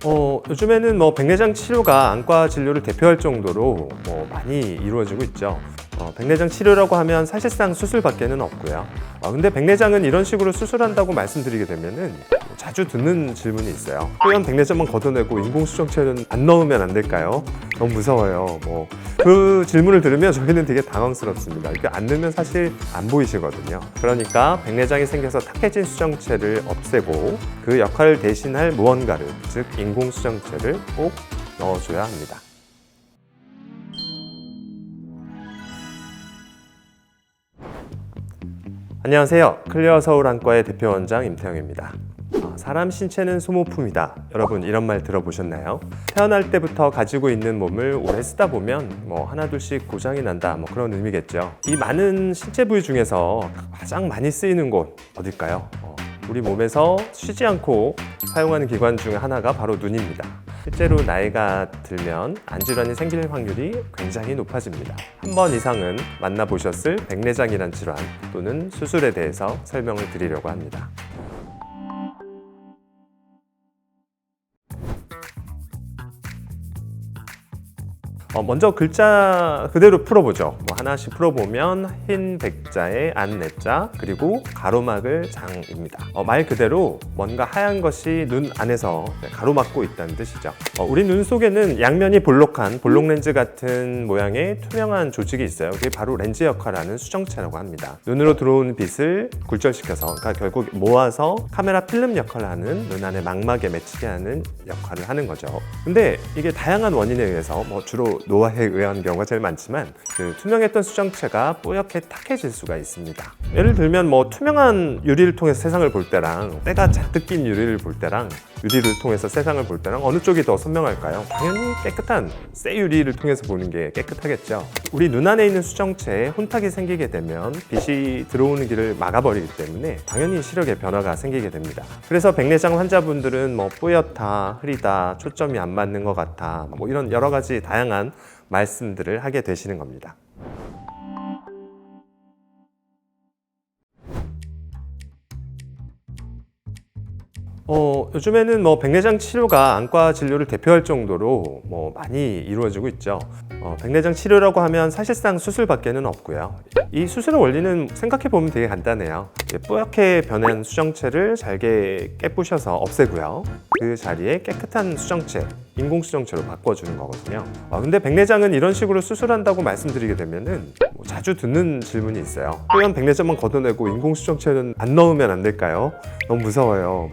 요즘에는 백내장 치료가 안과 진료를 대표할 정도로 많이 이루어지고 있죠. 백내장 치료라고 하면 사실상 수술밖에는 없고요. 근데 백내장은 이런 식으로 수술한다고 말씀드리게 되면은 자주 듣는 질문이 있어요. 뿌연 백내장만 걷어내고 인공수정체는 안 넣으면 안 될까요? 너무 무서워요. 그 질문을 들으면 저희는 되게 당황스럽습니다. 이게 안 넣으면 사실 안 보이시거든요. 그러니까 백내장이 생겨서 탁해진 수정체를 없애고 그 역할을 대신할 무언가를, 즉 인공수정체를 꼭 넣어줘야 합니다. 안녕하세요. 클리어 서울 안과의 대표원장 임태형입니다. 사람 신체는 소모품이다. 여러분 이런 말 들어보셨나요? 태어날 때부터 가지고 있는 몸을 오래 쓰다 보면 하나둘씩 고장이 난다 그런 의미겠죠. 이 많은 신체 부위 중에서 가장 많이 쓰이는 곳 어딜까요? 우리 몸에서 쉬지 않고 사용하는 기관 중에 하나가 바로 눈입니다. 실제로 나이가 들면 안질환이 생길 확률이 굉장히 높아집니다. 한 번 이상은 만나보셨을 백내장이란 질환 또는 수술에 대해서 설명을 드리려고 합니다. 먼저 글자 그대로 풀어보죠. 하나씩 풀어보면 흰 백자에 안내자 그리고 가로막을 장입니다. 말 그대로 뭔가 하얀 것이 눈 안에서 가로막고 있다는 뜻이죠. 우리 눈 속에는 양면이 볼록한 볼록 렌즈 같은 모양의 투명한 조직이 있어요. 그게 바로 렌즈 역할을 하는 수정체라고 합니다. 눈으로 들어오는 빛을 굴절시켜서 그러니까 결국 모아서 카메라 필름 역할을 하는 눈 안의 망막에 맺히게 하는 역할을 하는 거죠. 근데 이게 다양한 원인에 의해서 주로 노화에 의한 경우가 제일 많지만 그 투명했던 수정체가 뿌옇게 탁해질 수가 있습니다. 예를 들면 투명한 유리를 통해서 세상을 볼 때랑 때가 잔뜩 낀 유리를 볼 때랑 유리를 통해서 세상을 볼 때랑 어느 쪽이 더 선명할까요? 당연히 깨끗한 새 유리를 통해서 보는 게 깨끗하겠죠. 우리 눈 안에 있는 수정체에 혼탁이 생기게 되면 빛이 들어오는 길을 막아버리기 때문에 당연히 시력에 변화가 생기게 됩니다. 그래서 백내장 환자분들은 뿌옇다, 흐리다, 초점이 안 맞는 것 같아 이런 여러 가지 다양한 말씀들을 하게 되시는 겁니다. 요즘에는 백내장 치료가 안과 진료를 대표할 정도로 많이 이루어지고 있죠. 백내장 치료라고 하면 사실상 수술밖에는 없고요. 이 수술의 원리는 생각해보면 되게 간단해요. 뿌옇게 변한 수정체를 잘게 깨부셔서 없애고요. 그 자리에 깨끗한 수정체, 인공수정체로 바꿔주는 거거든요. 근데 백내장은 이런 식으로 수술한다고 말씀드리게 되면은 자주 듣는 질문이 있어요. 뿌연 백내장만 걷어내고 인공수정체는 안 넣으면 안 될까요? 너무 무서워요.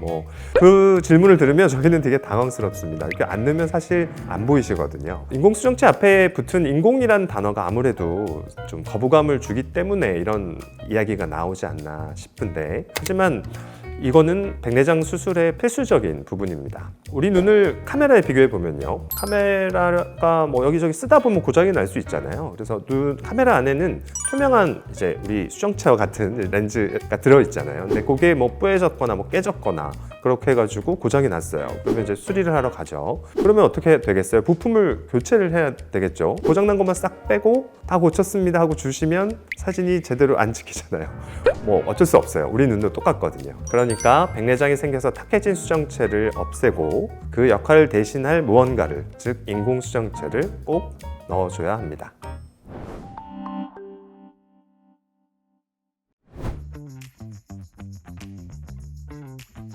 그 질문을 들으면 저희는 되게 당황스럽습니다. 이렇게 안 넣으면 사실 안 보이시거든요. 인공수정체 앞에 붙은 인공이라는 단어가 아무래도 좀 거부감을 주기 때문에 이런 이야기가 나오지 않나 싶은데, 하지만 이거는 백내장 수술의 필수적인 부분입니다. 우리 눈을 카메라에 비교해 보면요, 카메라가 여기저기 쓰다 보면 고장이 날 수 있잖아요. 그래서 카메라 안에는 투명한 우리 수정체와 같은 렌즈가 들어 있잖아요. 근데 그게 뿌얘졌거나 깨졌거나 그렇게 해가지고 고장이 났어요. 그러면 수리를 하러 가죠. 그러면 어떻게 되겠어요? 부품을 교체를 해야 되겠죠. 고장난 것만 싹 빼고 다 고쳤습니다 하고 주시면 사진이 제대로 안 찍히잖아요. 어쩔 수 없어요. 우리 눈도 똑같거든요. 그러니까 백내장이 생겨서 탁해진 수정체를 없애고 그 역할을 대신할 무언가를, 즉 인공수정체를 꼭 넣어줘야 합니다.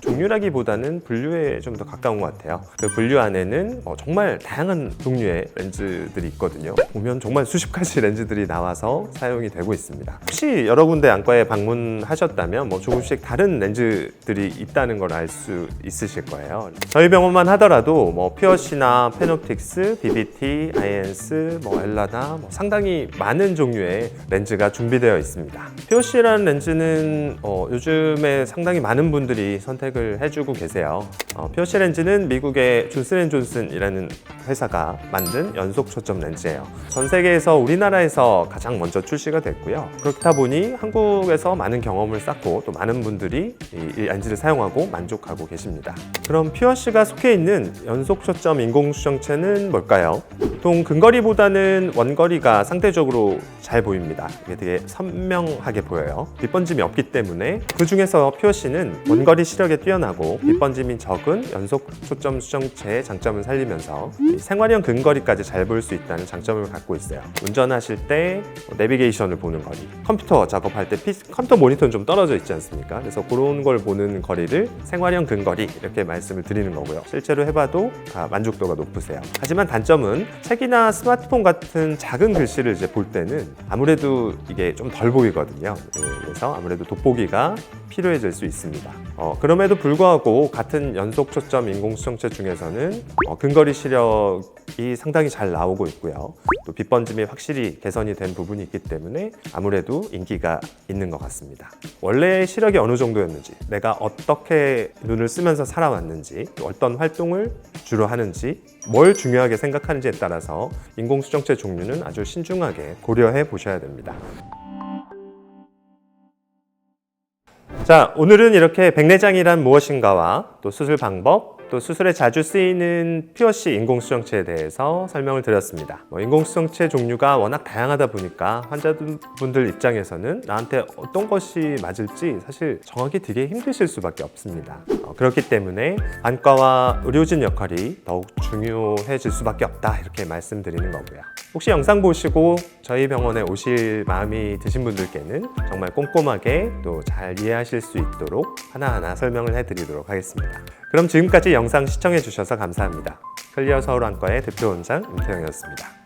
종류라기보다는 분류에 좀 더 가까운 것 같아요. 그 분류 안에는 정말 다양한 종류의 렌즈들이 있거든요. 보면 정말 수십 가지 렌즈들이 나와서 사용이 되고 있습니다. 혹시 여러 군데 안과에 방문하셨다면 조금씩 다른 렌즈들이 있다는 걸 알 수 있으실 거예요. 저희 병원만 하더라도 피어시나 페놉틱스, BBT, 아이엔스, 엘라나 상당히 많은 종류의 렌즈가 준비되어 있습니다. 피어시라는 렌즈는 요즘에 상당히 많은 분들이 선택을 해주고 계세요. 피어시 렌즈는 미국의 존슨앤존슨이라는 회사가 만든 연속 초점 렌즈예요. 전 세계에서 우리나라에서 가장 먼저 출시가 됐고요. 그렇다 보니 한국에서 많은 경험을 쌓고 또 많은 분들이 이 렌즈를 사용하고 만족하고 계십니다. 그럼 피어시가 속해 있는 연속 초점 인공수정체는 뭘까요? 보통 근거리보다는 원거리가 상대적으로 잘 보입니다. 이게 되게 선명하게 보여요. 빗번짐이 없기 때문에 그 중에서 피어시는 원거리 시력에 뛰어난 뛰어나고 빗번짐이 적은 연속 초점 수정체의 장점을 살리면서 이 생활형 근거리까지 잘 볼 수 있다는 장점을 갖고 있어요. 운전하실 때 내비게이션을 보는 거리, 컴퓨터 작업할 때 컴퓨터 모니터는 좀 떨어져 있지 않습니까? 그래서 그런 걸 보는 거리를 생활형 근거리 이렇게 말씀을 드리는 거고요. 실제로 해봐도 다 만족도가 높으세요. 하지만 단점은 책이나 스마트폰 같은 작은 글씨를 이제 볼 때는 아무래도 이게 좀 덜 보이거든요. 그래서 아무래도 돋보기가 필요해질 수 있습니다. 그럼에도 불구하고 같은 연속 초점 인공수정체 중에서는 근거리 시력이 상당히 잘 나오고 있고요. 또 빗번짐이 확실히 개선이 된 부분이 있기 때문에 아무래도 인기가 있는 것 같습니다. 원래 시력이 어느 정도였는지, 내가 어떻게 눈을 쓰면서 살아왔는지, 또 어떤 활동을 주로 하는지, 뭘 중요하게 생각하는지에 따라서 인공수정체 종류는 아주 신중하게 고려해 보셔야 됩니다. 자, 오늘은 이렇게 백내장이란 무엇인가와 또 수술 방법, 또 수술에 자주 쓰이는 POC 인공수정체에 대해서 설명을 드렸습니다. 인공수정체 종류가 워낙 다양하다 보니까 환자분들 입장에서는 나한테 어떤 것이 맞을지 사실 정하기 되게 힘드실 수밖에 없습니다. 그렇기 때문에 안과와 의료진 역할이 더욱 중요해질 수밖에 없다 이렇게 말씀드리는 거고요. 혹시 영상 보시고 저희 병원에 오실 마음이 드신 분들께는 정말 꼼꼼하게 또 잘 이해하실 수 있도록 하나하나 설명을 해드리도록 하겠습니다. 그럼 지금까지 영상 시청해 주셔서 감사합니다. 클리어 서울안과의 대표 원장 임태영이었습니다.